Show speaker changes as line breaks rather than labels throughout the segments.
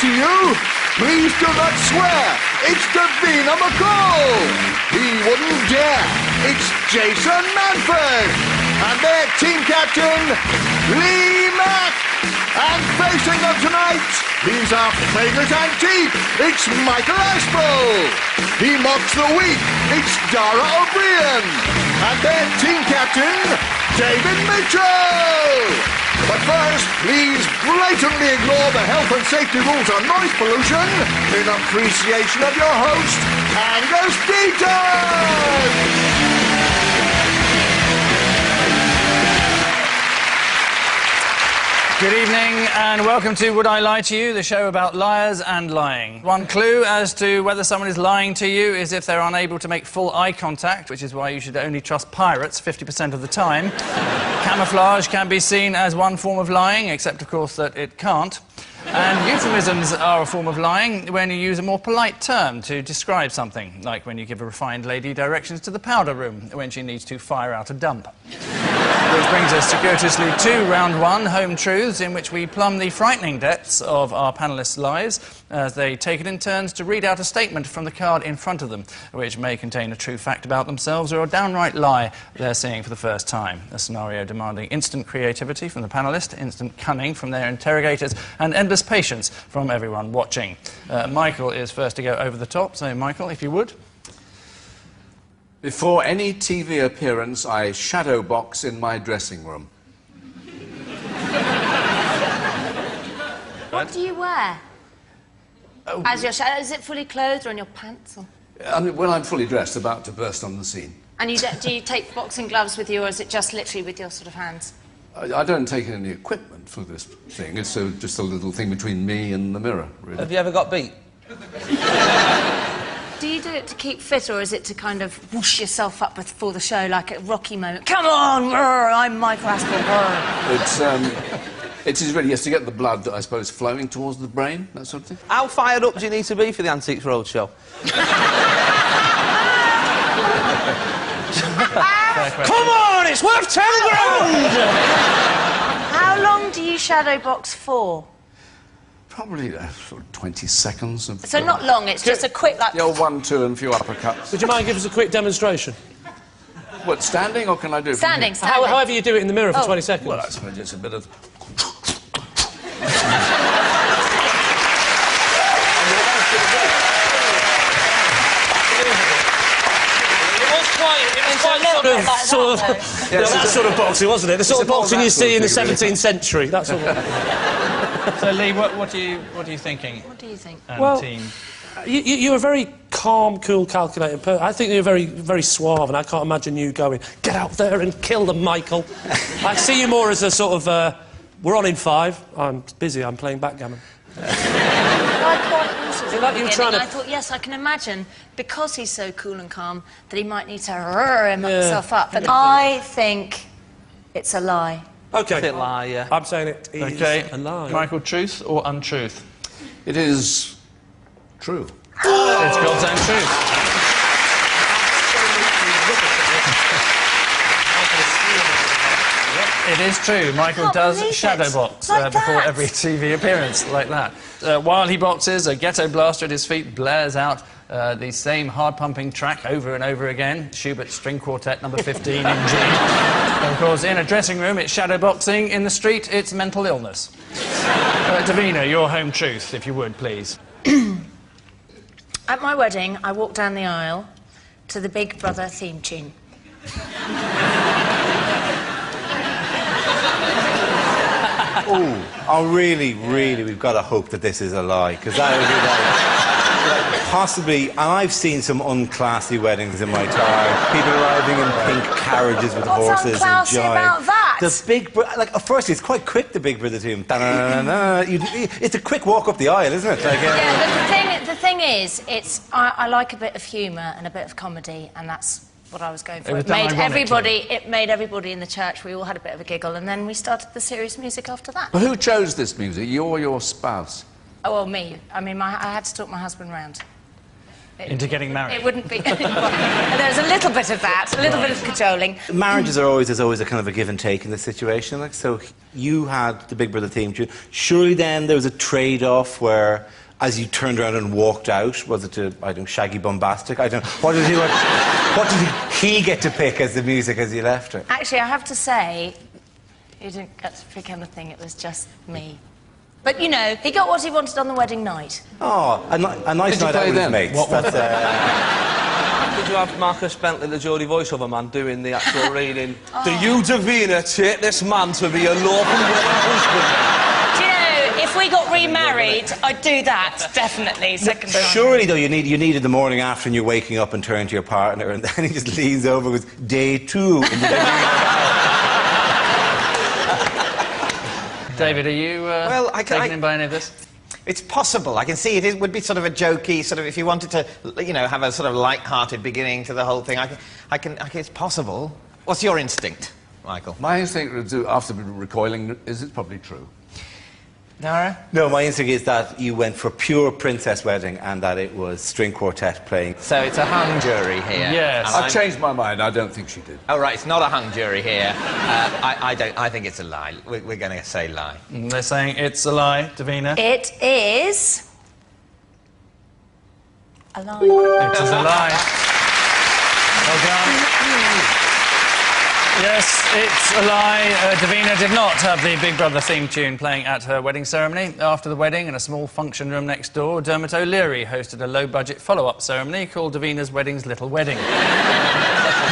to you, please do not swear. It's Davina McCall. He wouldn't dare. It's Jason Manford. And their team captain, Lee Mack. And facing them tonight, he's our favourite antique. It's Michael Aspel. He mocks the weak. It's Dara O'Brien. And their team captain, David Mitchell. But first, please blatantly ignore the health and safety rules on noise pollution in appreciation of your host, Angus Deaton!
Good evening and welcome to Would I Lie to You, the show about liars and lying. One clue as to whether someone is lying to you is if they're unable to make full eye contact, which is why you should only trust pirates 50% of the time. Camouflage can be seen as one form of lying, except of course that it can't. And euphemisms are a form of lying when you use a more polite term to describe something, like when you give a refined lady directions to the powder room when she needs to fire out a dump. Which brings us circuitously to round one, Home Truths, in which we plumb the frightening depths of our panellists' lives as they take it in turns to read out a statement from the card in front of them, which may contain a true fact about themselves or a downright lie they're seeing for the first time. A scenario demanding instant creativity from the panellists, instant cunning from their interrogators, and endless patience from everyone watching. Michael is first to go over the top, so Michael, if you would.
Before any TV appearance, I shadow box in my dressing room.
What do you wear? As your shadow, is it fully clothed or in your pants? Or?
I mean, when I'm fully dressed, about to burst on the scene.
And do you take boxing gloves with you, or is it just literally with your sort of hands?
I don't take any equipment for this thing. It's just a little thing between me and the mirror, really.
Have you ever got beat?
Do you do it to keep fit, or is it to kind of whoosh yourself up before the show, like a Rocky moment? Come on, I'm Michael Aspel.
It is really, yes, to get the blood, I suppose, flowing towards the brain, that sort of thing.
How fired up do you need to be for the Antiques Roadshow? Come on, it's worth 10 grand!
How long do you shadow box for?
Probably sort of 20 seconds.
So not long, it's just a quick, like...
The old 1, 2 and a few uppercuts.
Would you mind giving us a quick demonstration?
What, standing, or can I do it
Standing.
However you do it in the mirror for 20 seconds.
Well, I suppose it's a bit of...
That sort of boxing, wasn't it? The sort of boxing you see in the 17th century. That's all.
So, Lee, what are you thinking?
What do you think?
Well,
team?
You're a very calm, cool, calculated person. I think you're very, very suave, and I can't imagine you going, get out there and kill them, Michael. I see you more as a sort of, we're on in 5. I'm busy, I'm playing backgammon.
Like you were trying to... I thought, yes, I can imagine, because he's so cool and calm, that he might need to him himself up. But I think it's a lie.
OK.
It's a lie, yeah.
I'm saying it is a lie.
Michael, truth or untruth?
It is... true.
It's God's own truth. It is true. Michael does shadow box before every TV appearance, like that. While he boxes, a ghetto blaster at his feet blares out the same hard-pumping track over and over again, Schubert's String Quartet number 15 in G. Of course, in a dressing room, it's shadow boxing. In the street, it's mental illness. Davina, your home truth, if you would, please.
At my wedding, I walked down the aisle to the Big Brother theme tune.
Oh, really, we've got to hope that this is a lie, because that would be like possibly... And I've seen some unclassy weddings in my time. People arriving in pink carriages with horses and
unclassy about that?
The Big Brother... Like, firstly, it's quite quick, the Big Brother team. It's a quick walk up the aisle, isn't it? Like,
yeah, but the thing is, I like a bit of humour and a bit of comedy, and that's what I was going for. It made everybody in the church, we all had a bit of a giggle, and then we started the serious music after that.
But who chose this music? You or your spouse?
Oh, well, me. I mean, I had to talk my husband round.
Into getting married.
It wouldn't be. There's a little bit of that, a little bit of cajoling.
Marriages are always, there's always a kind of a give and take in this situation. Like, so you had the Big Brother theme tune. Surely then there was a trade-off where, as you turned around and walked out, was it to, I don't know, Shaggy Bombastic? I don't know. What did he get to pick as the music as you left her?
Actually, I have to say, he didn't get to pick anything. It was just me. But, you know, he got what he wanted on the wedding night.
Oh, a nice night out with his mates.
Did you have Marcus Bentley, the Geordie voiceover man, doing the actual reading? Do you, Davina, take this man to be your lawful husband?
Do you know, if we got remarried, I'd do that, definitely, second time.
Surely, though, you needed the morning after and you're waking up and turn to your partner and then he just leans over and goes, day 2.
David, are you taken in by any of this?
It's possible. I can see it would be sort of a jokey, sort of, if you wanted to, you know, have a sort of light-hearted beginning to the whole thing. It's possible. What's your instinct, Michael?
My instinct, after recoiling, is it's probably true.
Dara?
No, my instinct is that you went for pure princess wedding and that it was string quartet playing.
So it's a hung jury here.
Yes.
I've changed my mind. I don't think she did.
Oh, right, it's not a hung jury here. I think it's a lie. We're going to say lie.
They're saying it's a lie, Davina.
It is... a lie.
It is a lie. Well done. Yes, it's a lie. Davina did not have the Big Brother theme tune playing at her wedding ceremony. After the wedding, in a small function room next door, Dermot O'Leary hosted a low-budget follow-up ceremony called Davina's Wedding's Little Wedding.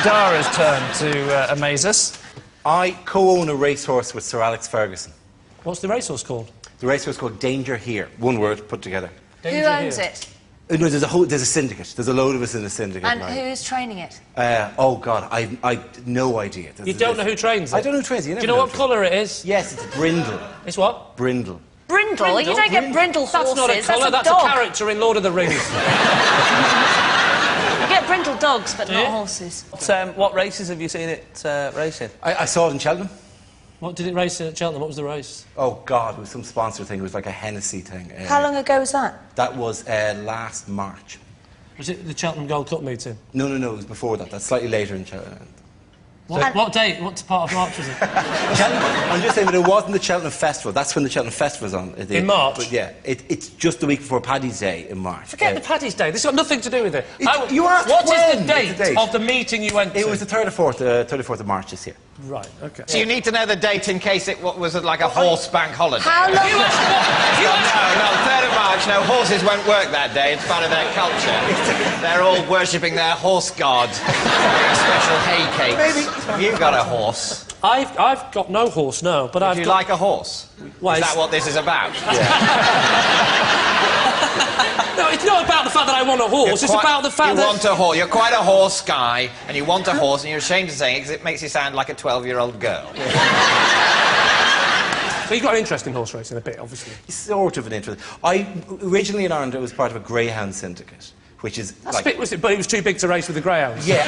Dara's turn to amaze us.
I co-own a racehorse with Sir Alex Ferguson.
What's the racehorse called?
The racehorse called Danger Here. One word put together.
Who owns it?
No, there's a syndicate. There's a load of us in the syndicate.
And
now.
who's training it?
Oh, God, I no idea.
You don't know who trains it?
I don't know who trains it.
Do you know what colour it is?
Yes, it's brindle.
It's what?
Brindle.
Brindle? You don't get brindle horses.
That's not a colour, that's
dog.
a character in Lord of the Rings.
You get brindle dogs, but not horses.
What races have you seen it racing?
I saw it in Cheltenham.
What did it race in at Cheltenham? What was the race?
Oh, God, it was some sponsor thing. It was like a Hennessy thing.
How long ago was that?
That was last March.
Was it the Cheltenham Gold Cup meeting?
No, it was before that. That's slightly later in Cheltenham.
What date? What part of March was it?
I'm just saying, but it wasn't the Cheltenham Festival. That's when the Cheltenham Festival's on.
In March?
But yeah, it's just the week before Paddy's Day in March.
Forget the Paddy's Day. This has got nothing to do with it.
You asked
what is
when?
the date of the meeting you went to?
It was the 34th of March this year.
Right, OK.
So you need to know the date in case it was like a horse bank holiday.
How long...
No, 3rd of March. No, horses won't work that day. It's part of their culture. They're all worshipping their horse god. Special hay cakes. Have you got a horse?
I've got no horse, no, but
Would you like a horse?
Why,
is that what this is about?
No, it's not about the fact that I want a horse, it's about the fact that...
You want a horse. You're quite a horse guy, and you want a horse, and you're ashamed of saying it because it makes you sound like a 12-year-old girl.
So you've got an interest in horse racing a bit, obviously.
Sort of an interest. Originally in Ireland, it was part of a greyhound syndicate, which is
That's a bit, was it? But it was too big to race with the greyhounds.
Yeah,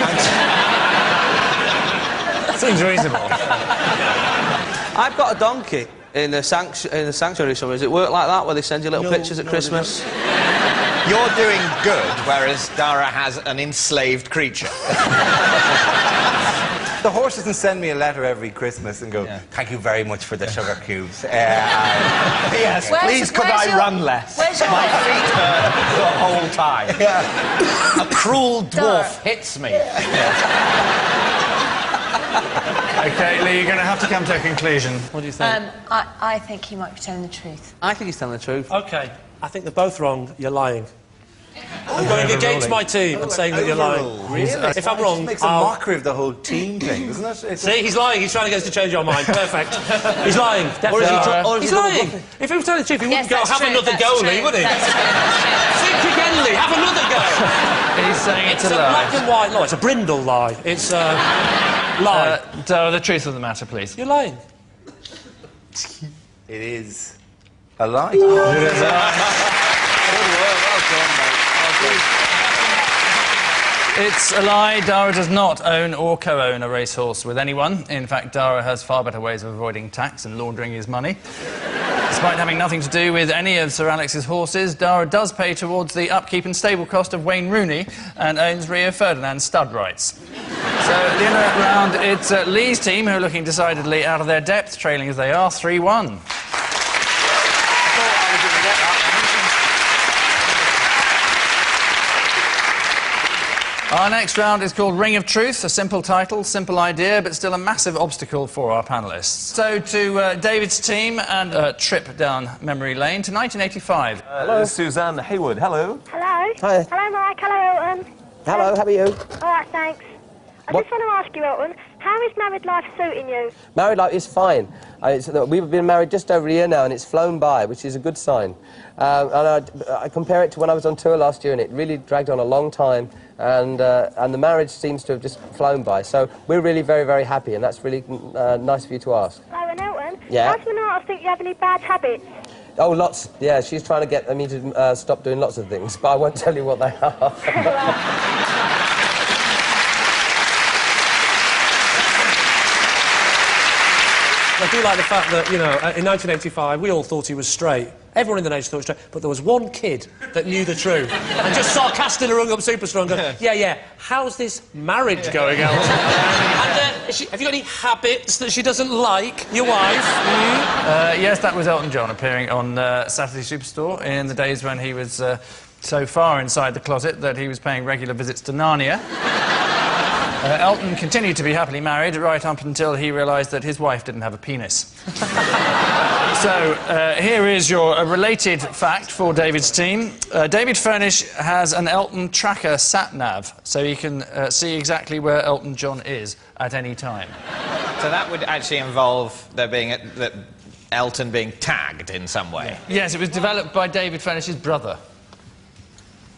Seems reasonable.
I've got a donkey in the sanctuary somewhere. Does it work like that, where they send you little pictures at Christmas?
You're doing good, whereas Dara has an enslaved creature.
The horse doesn't send me a letter every Christmas and go, thank you very much for the sugar cubes. Yes, please could I run less?
Where's your...
My feet hurt the whole time. A cruel dwarf hits me.
OK, Lee, you're going to have to come to a conclusion.
What do you think?
I think he might be telling the truth.
I think he's telling the truth.
OK, I think they're both wrong. You're lying. I'm going against my team and saying that you're lying.
Really?
If I'm wrong,
It makes a mockery of the whole team thing, doesn't it?
See, he's lying. He's trying to get us to change your mind. Perfect. He's lying. Definitely. He's lying. If he was telling the truth, he wouldn't go, have another go, Lee, would he? Think again, Lee. Have another go.
He's saying it's a
It's a
lie.
black and white lie. It's a brindle lie. It's a lie.
The truth of the matter, please.
You're lying.
It is a lie.
It is a lie. It's a lie. Dara does not own or co-own a racehorse with anyone. In fact, Dara has far better ways of avoiding tax and laundering his money. Despite having nothing to do with any of Sir Alex's horses, Dara does pay towards the upkeep and stable cost of Wayne Rooney and owns Rio Ferdinand's stud rights. So at the end of that round, it's Lee's team who are looking decidedly out of their depth, trailing as they are 3-1. Our next round is called Ring of Truth, a simple title, simple idea, but still a massive obstacle for our panellists. So to David's team and a trip down memory lane to 1985.
Hello, Suzanne Haywood. Hello.
Hello.
Hi.
Hello, Mike. Hello, Elton.
Hello, how are you?
All right, thanks. I just want to ask you, Elton, how is married life suiting you?
Married life is fine. We've been married just over a year now, and it's flown by, which is a good sign. And I compare it to when I was on tour last year, and it really dragged on a long time, and the marriage seems to have just flown by. So we're really very, very happy, and that's really nice of you to ask.
Oh, and Elton,
Yeah?
does Renata think you have any bad habits?
Oh, lots. Yeah, she's trying to get me to stop doing lots of things, but I won't tell you what they are.
I do like the fact that, you know, in 1985, we all thought he was straight. Everyone in the nation thought he was straight, but there was one kid that knew the truth and just sarcastically rung up Superstrong and yeah, how's this marriage going, Elton? And, have you got any habits that she doesn't like, your wife?
Yes, that was Elton John appearing on Saturday Superstore in the days when he was so far inside the closet that he was paying regular visits to Narnia. Elton continued to be happily married right up until he realised that his wife didn't have a penis. So, here is a related fact for David's team. David Furnish has an Elton tracker sat-nav, so he can see exactly where Elton John is at any time.
So that would actually involve there being Elton being tagged in some way?
Yes, it was developed by David Furnish's brother.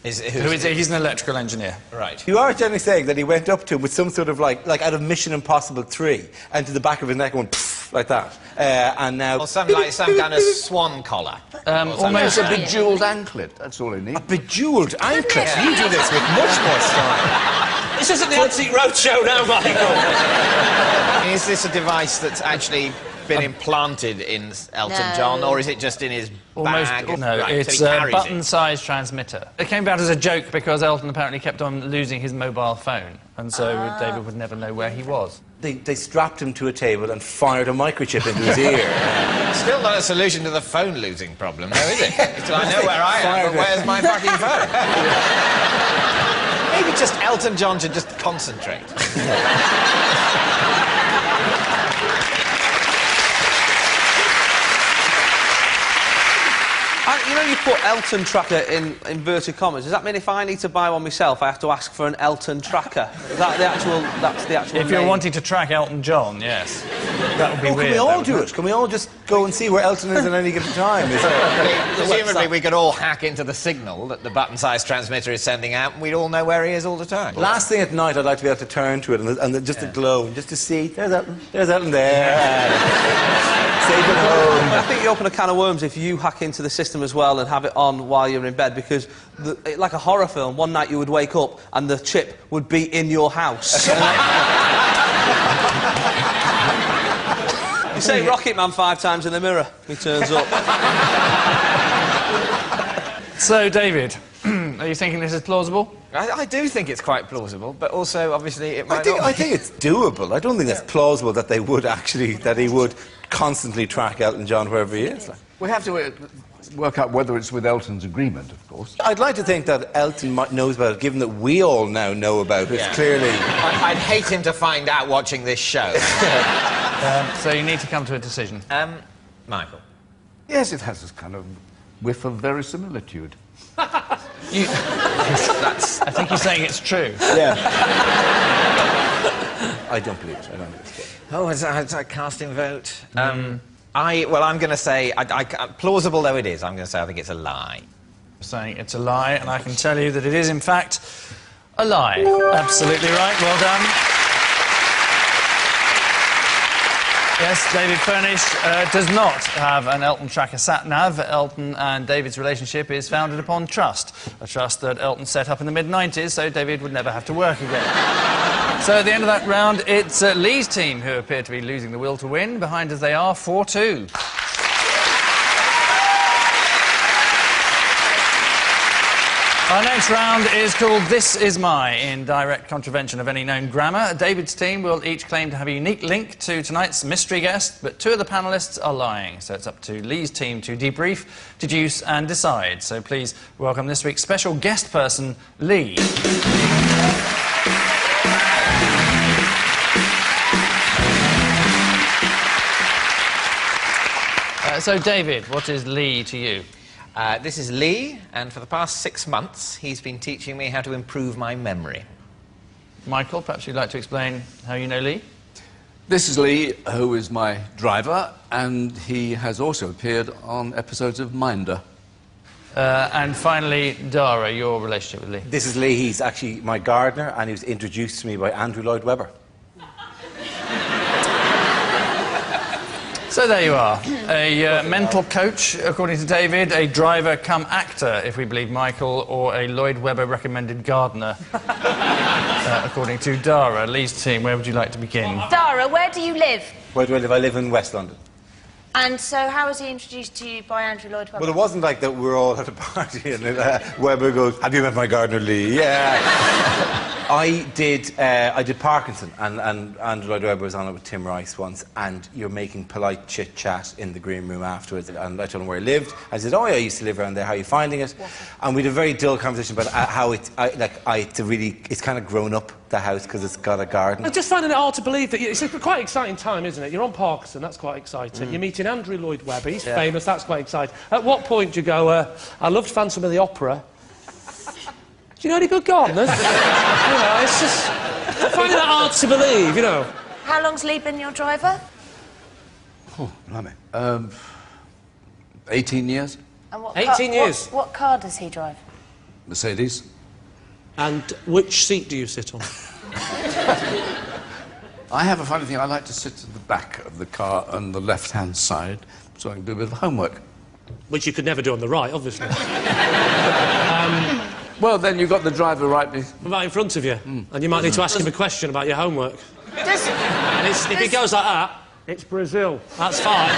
He's an electrical engineer.
Right.
You are generally saying that he went up to him with some sort of like out of Mission Impossible 3 and to the back of his neck and went pfft, like that. And now...
Or some kind of swan collar.
Almost a bejewelled anklet, that's all he needs.
A bejewelled anklet? You do this with much more style.
This isn't the Antique Roadshow now, Michael.
Is this a device that's actually been implanted in Elton John, or is it just in his bag?
No,
right,
it's
so
a button-sized transmitter. It came about as a joke because Elton apparently kept on losing his mobile phone, and so David would never know where he was.
They strapped him to a table and fired a microchip into his ear.
Still not a solution to the phone-losing problem, though, is it? I know where I am, but where's my fucking phone? Maybe just Elton John should just concentrate.
You know, you put Elton tracker in inverted commas. Does that mean if I need to buy one myself, I have to ask for an Elton tracker? Is that that's the actual
If you're
name?
wanting to track Elton John, yes. That would be weird.
Can we all do it? Can we all just go and see where Elton is at any given time?
Presumably we could all hack into the signal that the button-sized transmitter is sending out, and we'd all know where he is all the time.
Last thing at night, I'd like to be able to turn to it and just to glow, just to see, there's Elton there. Safe at home.
I think you open a can of worms if you hack into the system as well and have it on while you're in bed, because, like a horror film, one night you would wake up and the chip would be in your house. You say Rocket Man 5 times in the mirror, he turns up.
So, David, are you thinking this is plausible?
I do think it's quite plausible, but also, obviously, it might not be.
I think it's doable. I don't think that's plausible that he would constantly track Elton John wherever he is.
We have to work out whether it's with Elton's agreement, of course.
I'd like to think that Elton knows about it, given that we all now know about it. Clearly.
I'd hate him to find out watching this show.
So you need to come to a decision.
Michael.
Yes, it has this kind of whiff of verisimilitude.
I think you're saying it's true.
Yeah. I don't believe it. I don't believe it.
Oh, it's a casting vote. I'm going to say, plausible though it is, I'm going to say I think it's a lie.
Saying it's a lie, and I can tell you that it is, in fact, a lie. Absolutely right. Well done. Yes, David Furnish does not have an Elton tracker sat-nav. Elton and David's relationship is founded upon trust, a trust that Elton set up in the mid-90s so David would never have to work again. So at the end of that round, it's Lee's team who appear to be losing the will to win, behind as they are 4-2. Our next round is called This Is My, in direct contravention of any known grammar. David's team will each claim to have a unique link to tonight's mystery guest, but two of the panellists are lying, so it's up to Lee's team to debrief, deduce and decide. So please welcome this week's special guest person, Lee. So, David, what is Lee to you?
This is Lee, and for the past 6 months, he's been teaching me how to improve my memory.
Michael, perhaps you'd like to explain how you know Lee?
This is Lee, who is my driver, and he has also appeared on episodes of Minder.
And finally, Dara, your relationship with Lee.
This is Lee. He's actually my gardener, and he was introduced to me by Andrew Lloyd Webber.
So there you are. A mental coach, according to David, a driver come actor, if we believe Michael, or a Lloyd Webber recommended gardener, according to Dara. Lee's team, where would you like to begin?
Dara, where do you live?
Where do I live? I live in West London.
And so how was he introduced to you by Andrew Lloyd Webber?
Well, it wasn't like that we were all at a party and Webber goes, "Have you met my gardener, Lee?" Yeah. I did Parkinson, and Andrew Lloyd Webber was on it with Tim Rice once, and you're making polite chit-chat in the green room afterwards, and I told him where I lived. I said, "Oh, yeah, I used to live around there. How are you finding it?" And we had a very dull conversation about how it's kind of grown up, the house, because it's got a garden.
I'm just finding it hard to believe that it's a quite exciting time, isn't it? You're on Parkinson, that's quite exciting. You're meeting Andrew Lloyd Webber, he's famous, that's quite exciting. At what point do you go, I loved Phantom of the Opera. Do you know any good gardeners? You know, it's just... I'm finding that hard to believe, you know.
How long's Lee been your driver?
Oh, blimey. 18 years.
And what
18 years?
What car does he drive?
Mercedes.
And which seat do you sit on?
I have a funny thing. I like to sit at the back of the car on the left-hand side so I can do a bit of homework.
Which you could never do on the right, obviously.
Well, then you've got the driver right
in front of you. And you might need to ask him a question about your homework. And if he goes like that, it's Brazil. That's fine.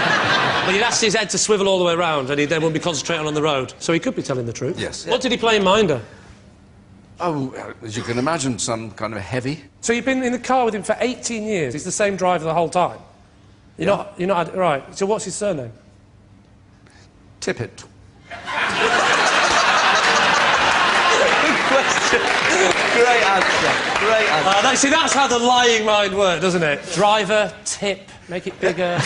But you'd ask his head to swivel all the way around, and he then wouldn't be concentrating on the road. So he could be telling the truth.
Yes.
What did he play in Minder?
Oh, as you can imagine, some kind of heavy.
So you've been in the car with him for 18 years? He's the same driver the whole time? You're not... Right. So what's his surname?
Tippett.
Great answer. Great answer.
See, that's how the lying mind works, doesn't it? Driver, tip, make it bigger.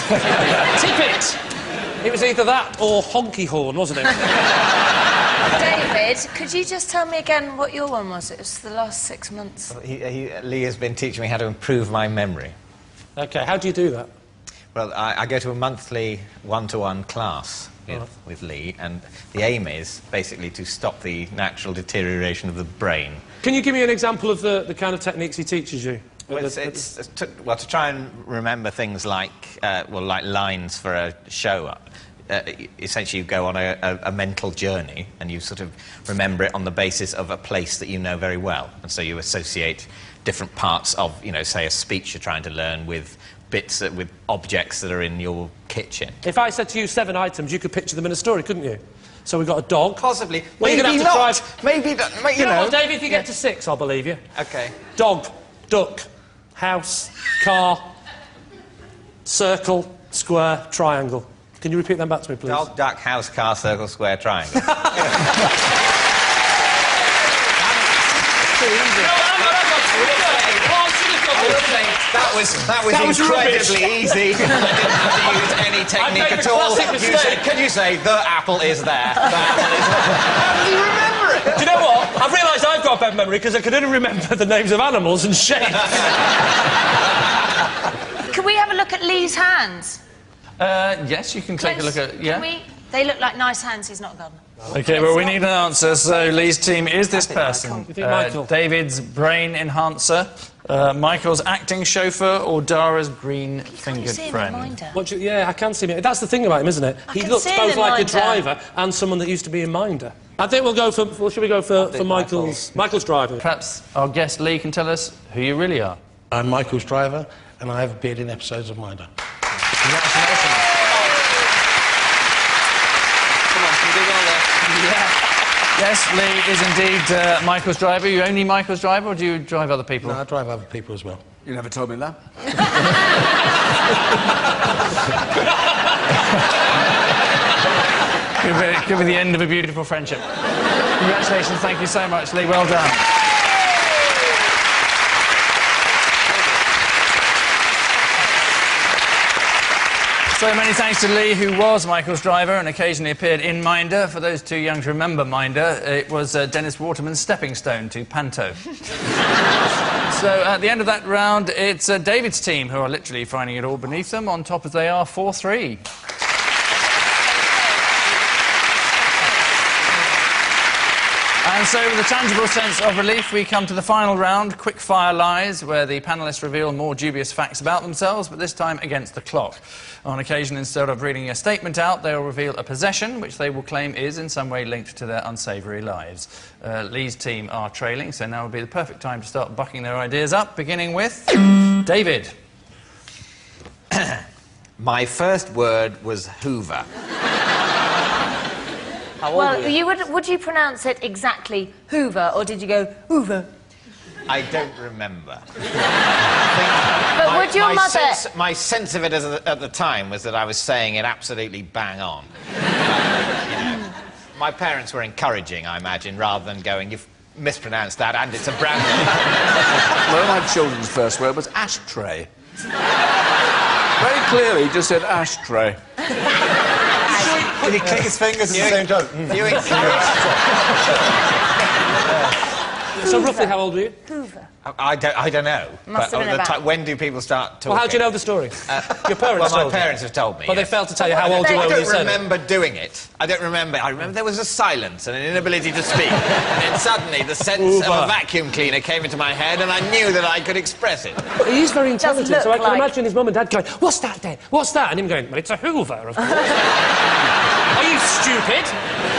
Tip it! It was either that or honky horn, wasn't it?
David, could you just tell me again what your one was? It was the last 6 months.
Lee has been teaching me how to improve my memory.
OK, how do you do that?
Well, I go to a monthly one-to-one class with Lee, and the aim is basically to stop the natural deterioration of the brain.
Can you give me an example of the kind of techniques he teaches you?
Well, to try and remember things like lines for a show. Essentially, you go on a mental journey, and you sort of remember it on the basis of a place that you know very well, and so you associate different parts of, you know, say a speech you're trying to learn with with objects that are in your kitchen.
If I said to you 7 items, you could picture them in a story, couldn't you? So we've got a dog.
Possibly.
Well,
maybe not. Maybe,
you know what, David, if you get to 6, I'll believe you.
OK.
Dog, duck, house, car, circle, square, triangle. Can you repeat them back to me, please?
Dog, duck, house, car, circle, square, triangle. That was incredibly easy. I didn't have to use any technique at all. Can you say, the apple is there? The apple is there. How did you remember it?
Do you know what? I've realised I've got bad memory because I could only remember the names of animals and shapes.
Can we have a look at Lee's hands?
Yes, you can take a look at... Yeah?
They look like nice hands. He's not a gardener.
OK, well, we need an answer. So Lee's team is this person.
Michael.
David's brain enhancer, Michael's acting chauffeur, or Dara's green-fingered friend.
Yeah, I can see him. That's the thing about him, isn't it? He looks both like a driver and someone that used to be in Minder. I think we'll go for... Well, should we go for Michael's driver?
Perhaps our guest Lee can tell us who you really are.
I'm Michael's driver, and I have appeared in episodes of Minder.
Congratulations. Yes, Lee is indeed Michael's driver. Are you only Michael's driver, or do you drive other people?
No, I drive other people as well.
You never told me that.
Could be the end of a beautiful friendship. Congratulations, thank you so much, Lee. Well done. So many thanks to Lee, who was Michael's driver and occasionally appeared in Minder. For those too young to remember Minder, it was Dennis Waterman's stepping stone to Panto. So at the end of that round, it's David's team who are literally finding it all beneath them, on top as they are 4-3. And so, with a tangible sense of relief, we come to the final round, Quick-Fire Lies, where the panellists reveal more dubious facts about themselves, but this time against the clock. On occasion, instead of reading a statement out, they will reveal a possession, which they will claim is in some way linked to their unsavoury lives. Lee's team are trailing, so now would be the perfect time to start bucking their ideas up, beginning with David.
My first word was Hoover.
Well, would you pronounce it exactly Hoover, or did you go Hoover?
I don't remember.
But would your mother...
My sense of it at the time was that I was saying it absolutely bang on. My parents were encouraging, I imagine, rather than going, you've mispronounced that and it's a brand.
Well, my children's first word was ashtray. Very clearly, he just said ashtray.
Did he click his fingers at the same time?
So roughly how old were you?
Hoover.
I don't know.
Must have been about...
When do people start talking?
Well, how do you know the story? Your parents told you?
Well, my parents have told me.
But they failed to tell you how old you were when you said it.
I don't remember doing it. I don't remember. I remember there was a silence and an inability to speak. And then suddenly the sense of a vacuum cleaner came into my head and I knew that I could express it.
But he's very intelligent, so I can
like...
imagine his mum and dad going, what's that then? What's that? And him going, well, it's a Hoover, of course. Are you stupid?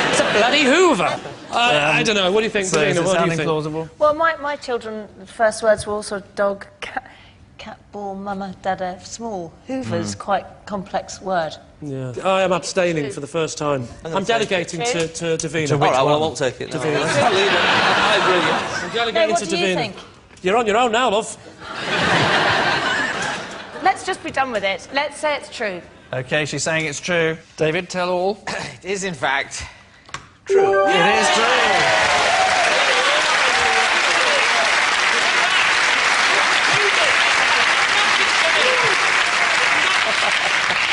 It's a bloody Hoover. I don't know. What do you think, Davina? What do you think?
Plausible?
Well, my children, the first words were also dog, cat, ball, mama, dada, small. Hoover's quite complex word.
Yeah. I am abstaining for the first time. I'm delegating to Davina.
All right, well, I won't take it.
Davina.
I'll leave it. I agree.
I'm delegating to Davina.
What do you think?
You're on your own now, love.
Let's just be done with it. Let's say it's true.
OK, she's saying it's true. David, tell all.
It is, in fact, true.
It is true.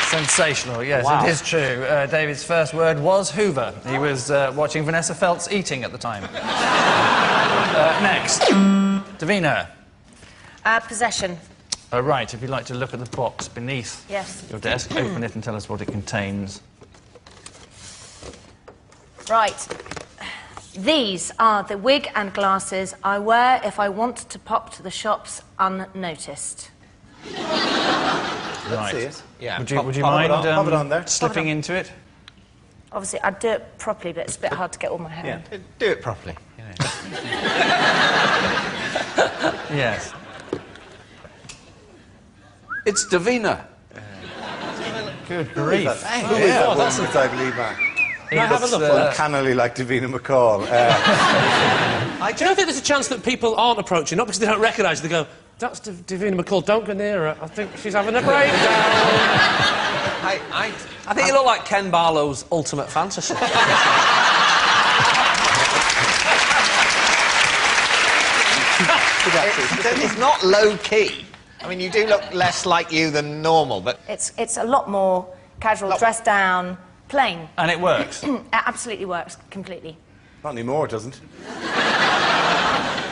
Sensational, yes, wow. It is true. David's first word was Hoover. He was watching Vanessa Feltz eating at the time. Next. Davina.
Possession.
Right, if you'd like to look at the box beneath your desk, open it and tell us what it contains.
Right. These are the wig and glasses I wear if I want to pop to the shops unnoticed.
Right.
See it.
Yeah.
Would you mind
pop it on there.
slipping into it?
Obviously, I'd do it properly, but it's a bit hard to get all my hair in.
Do it properly.
Yes.
It's Davina.
Good grief.
Yeah, that's inside Lee back.
Can I have a look?
Uncannily like Davina McCall.
Do you think there's a chance that people aren't approaching, not because they don't recognise you, they go, that's Davina McCall, don't go near her, I think she's having a breakdown.
I think you look like Ken Barlow's ultimate fantasy.
It's not low-key. I mean, you do look less like you than normal, but...
It's a lot more casual, dressed down, plain.
And it works?
It absolutely works, completely.
Not anymore, it doesn't.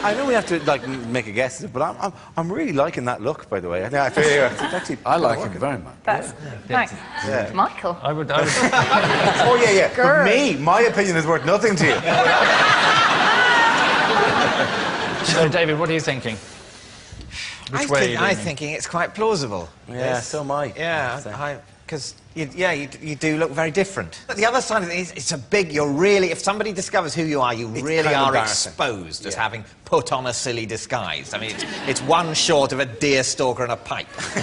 I know we have to, like, make a guess, but I'm really liking that look, by the way. I
like it very much.
Thanks.
Yeah.
Michael.
I would...
Oh, yeah. For me, my opinion is worth nothing to you.
So, David, what are you thinking?
I'm thinking it's quite plausible.
Yeah, so am I.
Yeah, because you do look very different. But the other side of it is, it's a big. You're really, if somebody discovers who you are, you really are exposed as having put on a silly disguise. I mean, it's one short of a deer stalker and a pipe. So,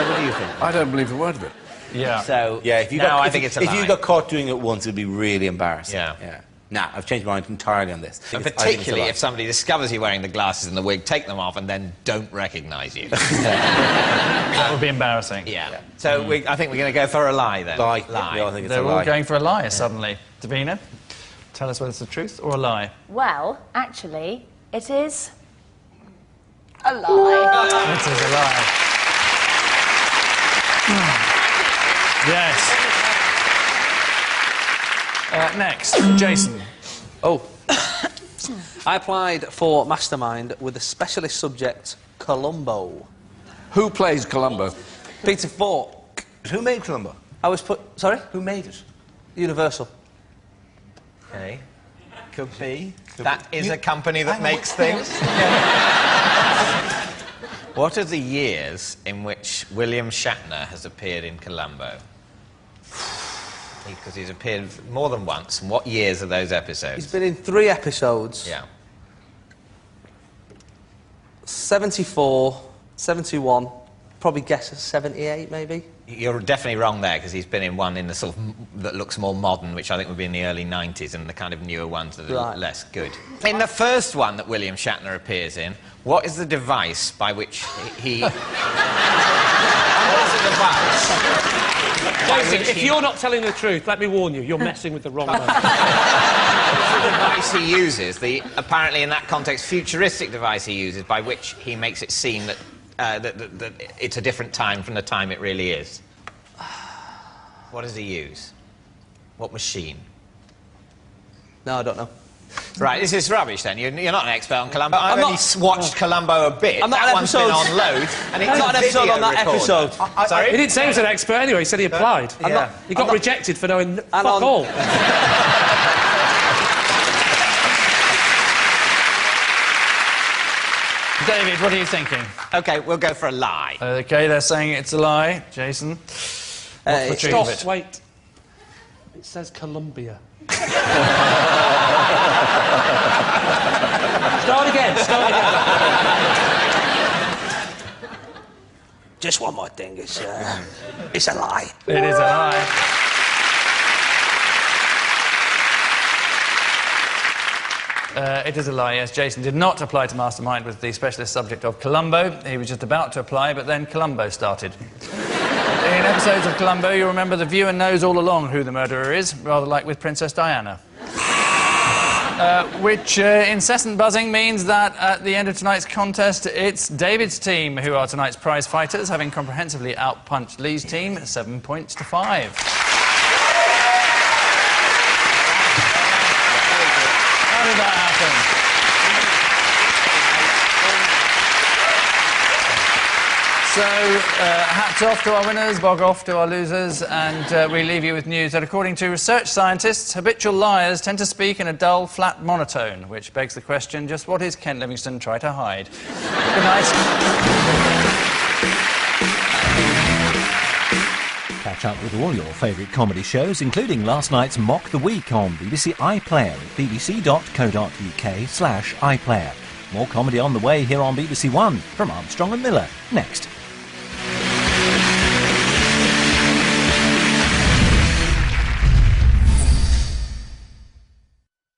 what do you think?
I don't believe a word of it.
Yeah.
So
Yeah, if you
now I think it's a lie.
If you got caught doing it once, it'd be really embarrassing.
Yeah.
Nah, I've changed my mind entirely on this.
And
I think it's a
particularly
lie.
if somebody discovers you wearing the glasses and the wig, take them off and then don't recognise you.
That would be embarrassing.
Yeah. So I think we're going to go for a lie then.
Lie. Yeah, I think it's
They're
a
all
lie.
going for a lie suddenly. Davina, tell us whether it's the truth or a lie.
Well, actually, it is a lie.
It is a lie. Yes. Next, Jason.
Oh. I applied for Mastermind with the specialist subject Columbo.
Who plays Columbo?
Peter Falk.
Who made Columbo?
I was put... Sorry?
Who made it?
Universal.
Okay. Could be. That is a company that makes things. What are the years in which William Shatner has appeared in Columbo? Because he's appeared more than once. And what years are those episodes?
He's been in 3 episodes.
Yeah.
74, 71, probably guess a 78 maybe.
You're definitely wrong there, because he's been in one in the sort of that looks more modern, which I think would be in the early 90s, and the kind of newer ones that are less good. In the first one that William Shatner appears in, what is the device by which he... What is the device?
Jason, if you're not telling the truth, let me warn you, you're messing with the wrong man.
The device he uses, the apparently in that context futuristic device he uses, by which he makes it seem that that it's a different time from the time it really is. What does he use? What machine?
No, I don't know.
Right, this is rubbish then. You're not an expert on Columbo. I've only watched Columbo a bit.
I'm not
that
an
one's
episode.
been on load. And it's
I'm not an episode on that episode.
Sorry?
He didn't say he was an expert anyway, he said he applied. He got rejected for knowing fuck all.
David, what are you thinking?
OK, we'll go for a lie.
OK, they're saying it's a lie. Jason? What's the truth of it?
Wait. It says Columbia. Start again.
Just one more thing, it's a lie.
It is a lie. It is a lie, yes. Jason did not apply to Mastermind with the specialist subject of Columbo. He was just about to apply, but then Columbo started. In episodes of Columbo, you'll remember the viewer knows all along who the murderer is, rather like with Princess Diana. Which incessant buzzing means that at the end of tonight's contest, it's David's team who are tonight's prize fighters, having comprehensively outpunched Lee's team 7 points to 5. How did that happen? So, hats off to our winners, bog off to our losers, and we leave you with news that according to research scientists, habitual liars tend to speak in a dull, flat monotone, which begs the question, just what is Kent Livingstone trying to hide? Good night.
Catch up with all your favourite comedy shows, including last night's Mock the Week on BBC iPlayer at bbc.co.uk/iPlayer. More comedy on the way here on BBC One from Armstrong and Miller. Next.